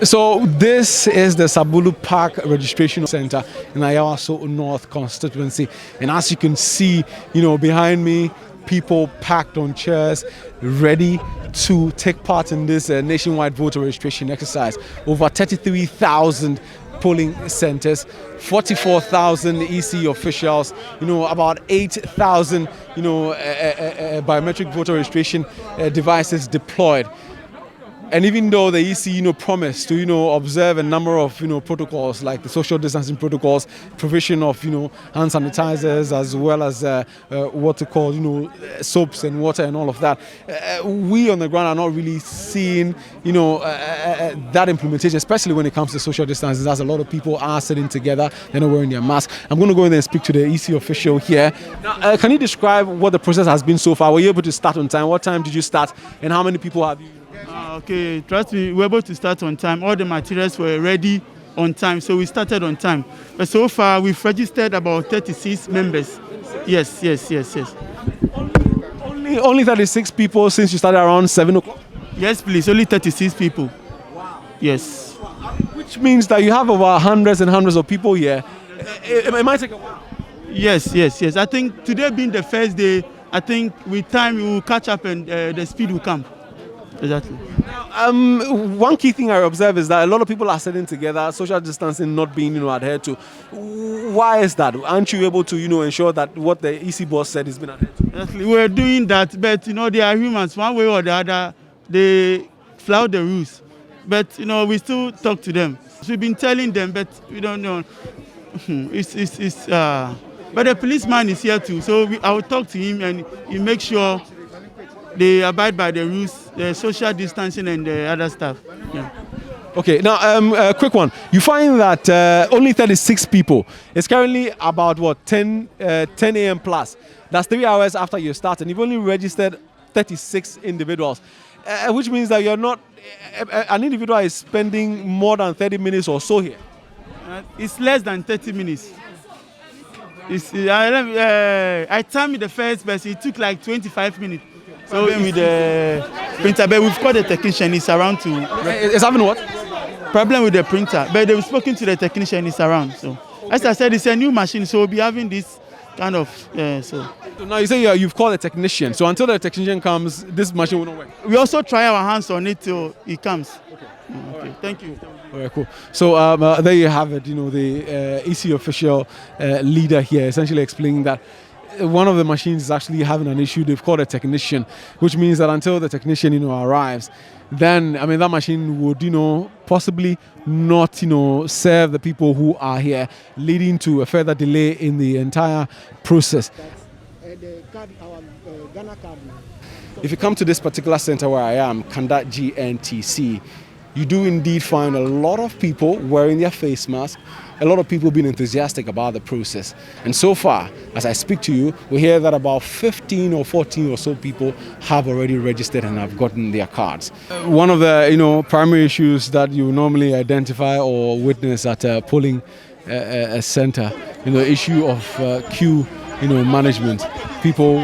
So this is the Sabulu Park Registration Center in Ayawaso North constituency, and as you can see, behind me, people packed on chairs, ready to take part in this nationwide voter registration exercise. Over 33,000 polling centers, 44,000 EC officials, about 8,000, biometric voter registration devices deployed. And even though the EC, promised to, observe a number of, protocols like the social distancing protocols, provision of, hand sanitizers, as well as what to call, soaps and water and all of that, we on the ground are not really seeing, that implementation, especially when it comes to social distancing, as a lot of people are sitting together, they're not wearing their mask. I'm going to go in there and speak to the EC official here. Now, can you describe what the process has been so far? Were you able to start on time? What time did you start? And how many people have you? Okay, trust me, we were able to start on time. All the materials were ready on time, so we started on time. But so far, we've registered about 36 members. Yes. Only 36 people since you started around 7 o'clock? Yes, please, only 36 people. Wow. Yes. Which means that you have over hundreds and hundreds of people here. It might take a while. Yes. I think today being the first day, I think with time we will catch up and the speed will come. Exactly. Now, one key thing I observe is that a lot of people are sitting together, social distancing not being, adhered to. Why is that? Aren't you able to, ensure that what the EC boss said has been adhered to? Exactly. We're doing that, but they are humans. One way or the other, they flout the rules. But we still talk to them. So we've been telling them, but we don't know. But the policeman is here too, so I will talk to him and he make sure they abide by the rules, the social distancing and the other stuff. Yeah. Okay, now a quick one. You find that only 36 people. It's currently about 10 a.m. plus. That's 3 hours after you start, and you've only registered 36 individuals, which means that you're not. An individual is spending more than 30 minutes or so here. It's less than 30 minutes. I timed the first person. It took like 25 minutes. So with the printer, but we've called the technician. He's around to. It's having what? Problem with the printer, but they've spoken to the technician. He's around. So as I said, it's a new machine, so we'll be having this kind of. So now you say you've called a technician. So until the technician comes, this machine will not work. We also try our hands on it till he comes. Okay. Right. Thank you. All right, cool. So there you have it. The EC official leader here essentially explaining that one of the machines is actually having an issue. They've called a technician, which means that until the technician, arrives, then that machine would, possibly not, serve the people who are here, leading to a further delay in the entire process. If you come to this particular center where I am, Kanda GNTC, you do indeed find a lot of people wearing their face masks, a lot of people being enthusiastic about the process. And so far, as I speak to you, we hear that about 15 or 14 or so people have already registered and have gotten their cards. One of the primary issues that you normally identify or witness at a polling center, the issue of queue management. People,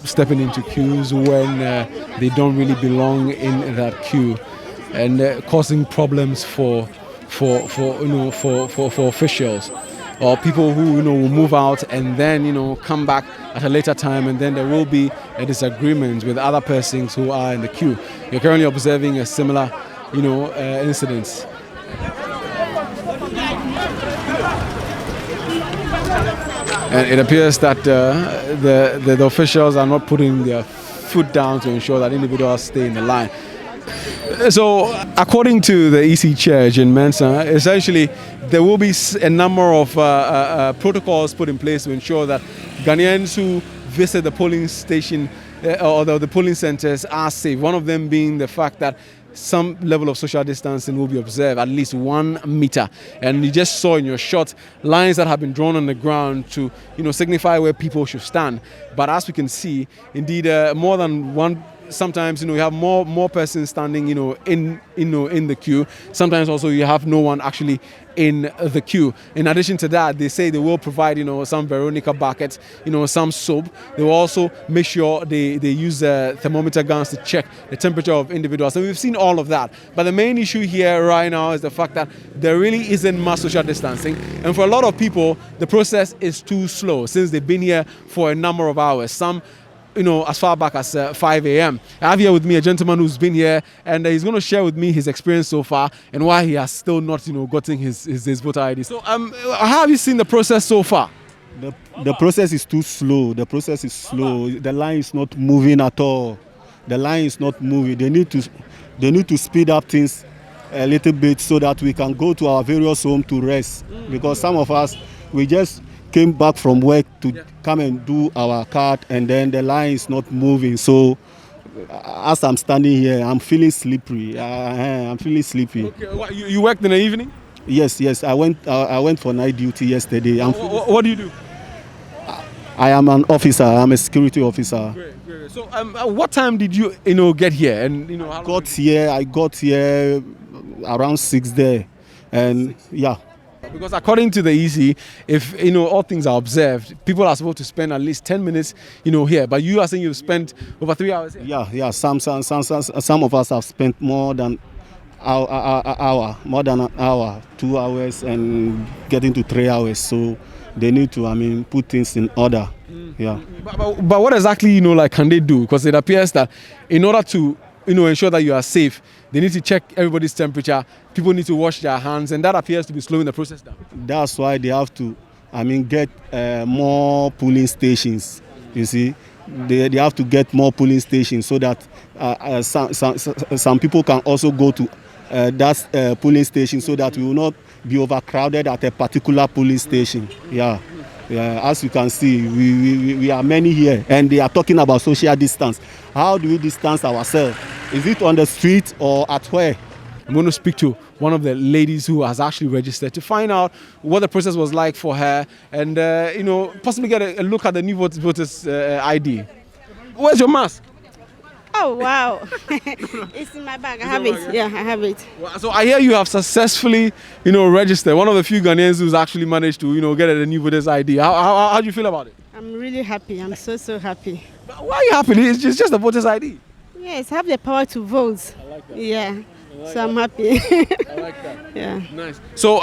stepping into queues when they don't really belong in that queue, and causing problems for officials, or people who will move out and then come back at a later time, and then there will be a disagreement with other persons who are in the queue. You're currently observing a similar incidents. And it appears that the officials are not putting their foot down to ensure that individuals stay in the line. So, according to the EC chair, Jin Mensah, essentially there will be a number of protocols put in place to ensure that Ghanaians who visit the polling station or the polling centers are safe. One of them being the fact that some level of social distancing will be observed, at least 1 meter. And you just saw in your shot lines that have been drawn on the ground to signify where people should stand. But as we can see, indeed, more than one sometimes you have more persons standing in the queue. Sometimes also you have no one actually in the queue. In addition to that, they say they will provide some Veronica buckets, some soap. They will also make sure they use thermometer guns to check the temperature of individuals, and we've seen all of that. But the main issue here right now is the fact that there really isn't much social distancing, and for a lot of people the process is too slow since they've been here for a number of hours. Some as far back as 5 a.m. I have here with me a gentleman who's been here, and he's going to share with me his experience so far and why he has still not, gotten his voter ID. So, how have you seen the process so far? The process is too slow. The process is slow. The line is not moving at all. The line is not moving. They need to speed up things a little bit so that we can go to our various homes to rest. Because some of us, we just came back from work to come and do our card, and then the line is not moving. So as I'm standing here, I'm feeling slippery. I'm feeling sleepy. Okay. You worked in the evening? Yes. I went for night duty yesterday. What do you do? I am an officer. I'm a security officer. Great. So what time did you get here? And I got here around 6 there, and yeah. Because according to the EC, if all things are observed, people are supposed to spend at least 10 minutes here. But you are saying you've spent over 3 hours here? Yeah. Some of us have spent more than an hour, 2 hours, and getting to 3 hours. So they need to put things in order. Yeah. But what exactly can they do? Because it appears that in order to ensure that you are safe, they need to check everybody's temperature. People need to wash their hands, and that appears to be slowing the process down. That's why they have to, get more polling stations. You see, they have to get more polling stations so that some people can also go to that polling station, so that we will not be overcrowded at a particular polling station. Yeah. As you can see, we are many here, and they are talking about social distance. How do we distance ourselves? Is it on the street or at where? I'm going to speak to one of the ladies who has actually registered to find out what the process was like for her, and possibly get a look at the new voter's ID. Where's your mask? Oh, wow. It's in my bag. I have it. Yeah, I have it. So I hear you have successfully, registered. One of the few Ghanaians who's actually managed to, get a new voter's ID. How do you feel about it? I'm really happy. I'm so happy. But why are you happy? It's just a voter's ID. Yes, I have the power to vote. I like that. Yeah. So I'm happy. I like that. Yeah. Nice. So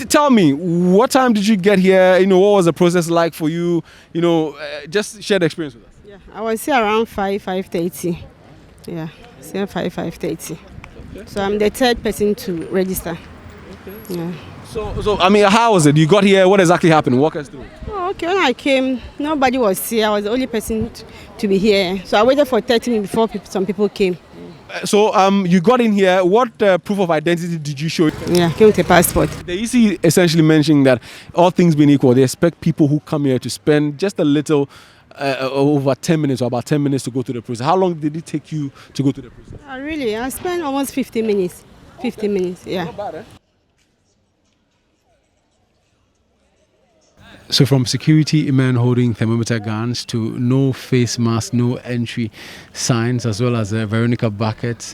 tell me, what time did you get here? What was the process like for you? Just share the experience with us. Yeah, I was here around 5:30. Yeah, here 5:30. Okay. So I'm the third person to register. Okay. Yeah. So how was it? You got here. What exactly happened? Walk us through. Oh, okay. When I came, nobody was here. I was the only person to be here. So I waited for 30 minutes before some people came. So you got in here. What proof of identity did you show? Yeah, I came with a passport. The EC essentially mentioning that all things being equal, they expect people who come here to spend just a little over 10 minutes or about 10 minutes to go to the process. How long did it take you to go to the process? Really? I spent almost 50 minutes. 50 minutes, yeah. Not bad, eh? So from security men holding thermometer guns to no face mask, no entry signs, as well as Veronica buckets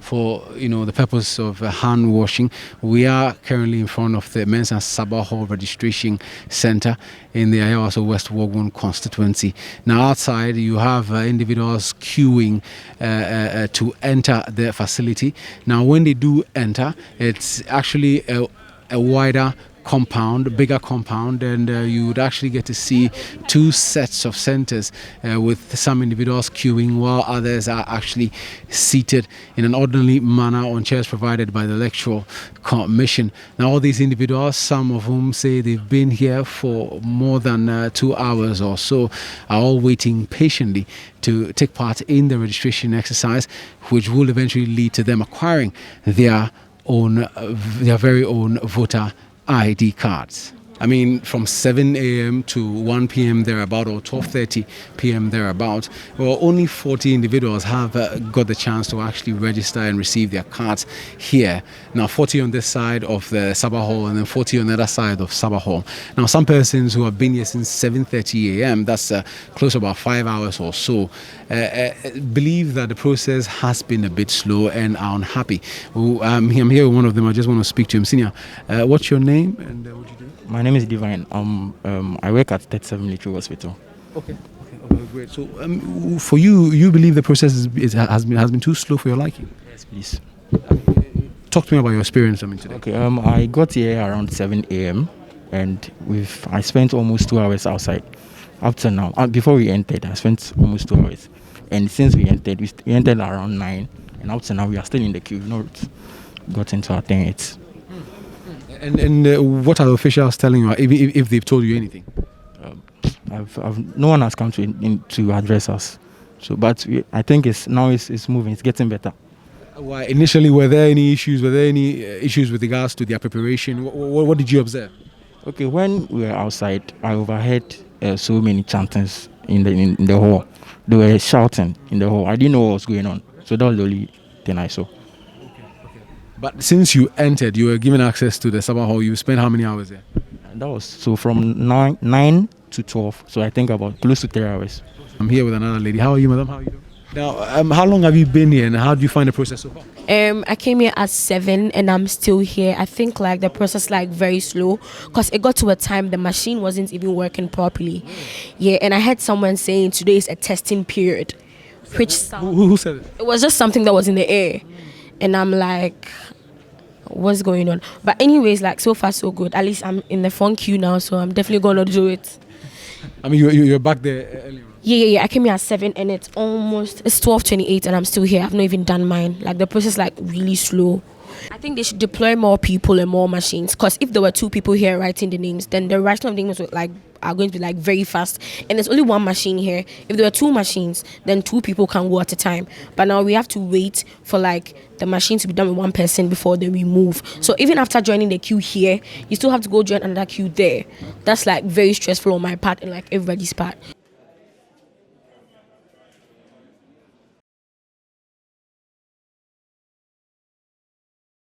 for the purpose of hand washing. We are currently in front of the Men's and Sarbah Hall Registration Center in the Ayawaso West Wogun constituency. Now outside you have individuals queuing to enter the facility. Now when they do enter, it's actually a wider compound, bigger compound, and you would actually get to see two sets of centers with some individuals queuing while others are actually seated in an orderly manner on chairs provided by the Electoral Commission. Now all these individuals, some of whom say they've been here for more than 2 hours or so, are all waiting patiently to take part in the registration exercise, which will eventually lead to them acquiring their very own voter ID cards. I mean, from 7 a.m. to 1 p.m. thereabout, or 12:30 p.m. thereabout, well, only 40 individuals have got the chance to actually register and receive their cards here. Now, 40 on this side of the Sarbah Hall, and then 40 on the other side of Sarbah Hall. Now, some persons who have been here since 7:30 a.m., that's close to about 5 hours or so, believe that the process has been a bit slow and are unhappy. I'm here with one of them. I just want to speak to him. Senior, what's your name and what do you do? My name is Divine. I work at 37 Military Hospital. Okay, great. So, for you, you believe the process has been too slow for your liking? Yes, please. Talk to me about your experience. Today. Okay. I got here around 7 a.m. and I spent almost 2 hours outside. Up to now, before we entered, I spent almost 2 hours, and since we entered around 9, and up to now we are still in the queue. Not got into our 10 yet. And what are the officials telling you, if they've told you anything? No one has come to address us. So, but I think it's moving. It's getting better. Why initially were there any issues? Were there any issues with regards to their preparation? What did you observe? Okay, when we were outside, I overheard so many chantings in the hall. They were shouting in the hall. I didn't know what was going on. So that was the only thing I saw. But since you entered, you were given access to the Sarbah Hall. You spent how many hours there? That was from 9 to 12. So I think about close to 3 hours. I'm here with another lady. How are you, madam? How are you doing? Now, how long have you been here, and how do you find the process so far? I came here at 7 and I'm still here. I think like the process very slow because it got to a time the machine wasn't even working properly. Yeah, and I heard someone saying today is a testing period. Who said it? It was just something that was in the air. And I'm like, what's going on? But anyways, so far so good. At least I'm in the front queue now, so I'm definitely going to do it. I mean, you're back there earlier. Yeah. I came here at 7 and it's 12:28 and I'm still here. I've not even done mine. The process really slow. I think they should deploy more people and more machines, because if there were 2 people here writing the names, then the writing of the names are going to be very fast, and there's only 1 machine here. If there were 2 machines, then 2 people can go at a time, but now we have to wait for the machine to be done with 1 person before then we move. So even after joining the queue here, you still have to go join another queue there. That's very stressful on my part and everybody's part.